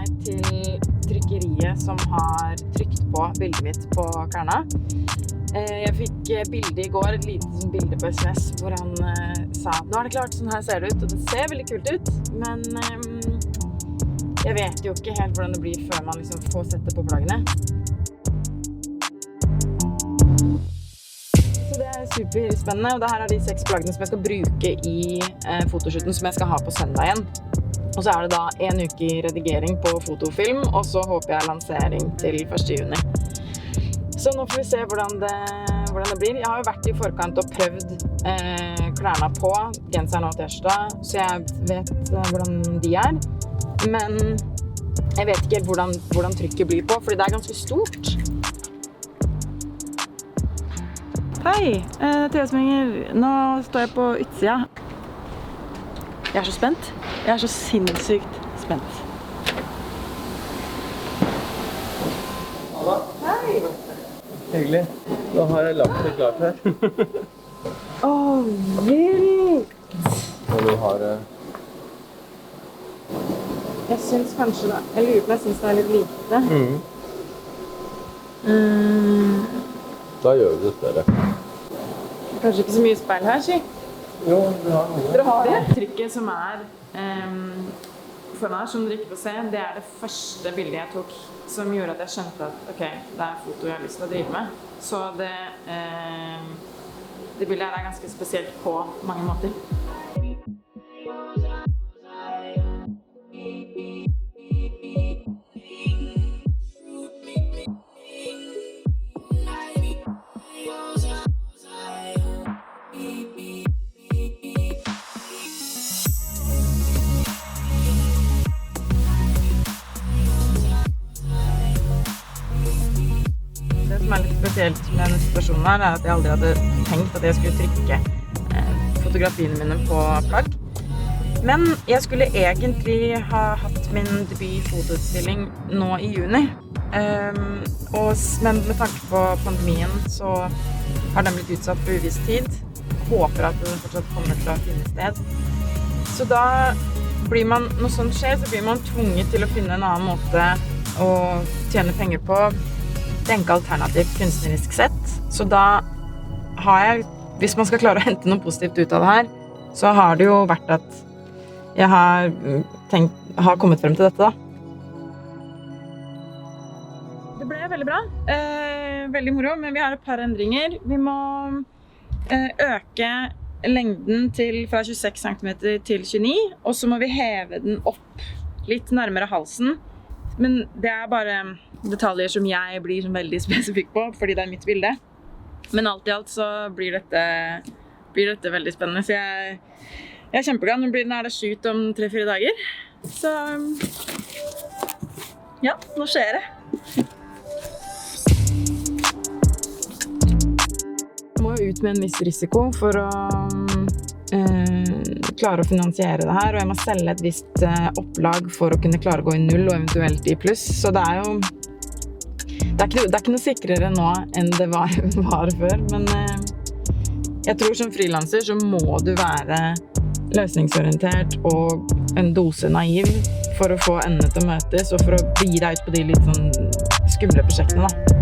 meg til trykkeriet som har trykt på bildet mitt på klærne. Jeg fikk bilde i går, et lite bilde på SMS, hvor han sa at nå det klart, sånn her ser det ut, og det ser veldig kult ut, men jeg vet jo ikke helt hvordan det blir før man liksom får sett det på plaggene. Så det superspennende, og det her de 6 plaggene som jeg skal bruke i fotoshooten som jeg skal ha på søndag igjen. Og så det da 1 uke i redigering på fotofilm, og så håper jeg lansering til 1. juni. Så nå får vi se hvordan det blir. Jeg har jo vært i forkant og prøvd klærne på, genseren og t-skjorta, så jeg vet hvordan de men jeg vet ikke helt hvordan trykket blir på, fordi det ganske stort. Hei, Thea Smenger. Nå står jeg på utsida. Jeg så spent. Jeg så sinnssykt spent. Halla. Hei! Hyggelig. Nå har jeg lagt det klart her. Vilt! Og vi har... Jeg synes kanskje da... Jeg lurer på om jeg synes det litt lite. Da gjør vi det større. Kanskje ikke så mye speil her, si? Jo, vi har noe. Dere har det? Trykket som foran her, som dere ikke får se, det det første bildet jeg tok som gjorde at jeg skjønte at ok, det foto jeg har lyst til å drive med. Så det bildet ganske spesielt på mange måter. Det som litt spesielt med denne situasjonen her, at jeg aldri hadde tenkt at jeg skulle trykke fotografiene mine på plagg. Men jeg skulle egentlig ha hatt min debut-fotoutstilling nå i juni. Men med tanke på pandemien så har den blitt utsatt på uviss tid. Håper at den fortsatt kommer til å finne sted. Så da blir man, når sånt skjer, så blir man tvunget til å finne en annen måte å tjene penger på. Tenke alternativt kunstnerisk sett. Så da har jeg, hvis man skal klare å hente noe positivt ut av det her, så har det jo vært at jeg har kommet frem til dette da. Det ble veldig bra. Veldig moro, men vi har et par endringer. Vi må øke lengden fra 26 cm til 29, og så må vi heve den opp litt nærmere halsen. Men det bare detaljer som jeg blir veldig spesifikk på, fordi det mitt bilde. Men alt i alt så blir dette veldig spennende, så jeg kjempeglad. Nå det shoot om 3-4 dager. Så ja, nå skjer det. Jeg må jo ut med en viss risiko for å klare å finansiere det her, og jeg må selge et visst opplag for å kunne klare å gå i 0 og eventuelt i pluss. Så det jo det ikke noe sikrere nå enn det var før, men jeg tror som frilanser så må du være løsningsorientert og en dose naiv for å få endene til å møtes, og for å begi deg ut på de litt sånn skumle prosjektene da.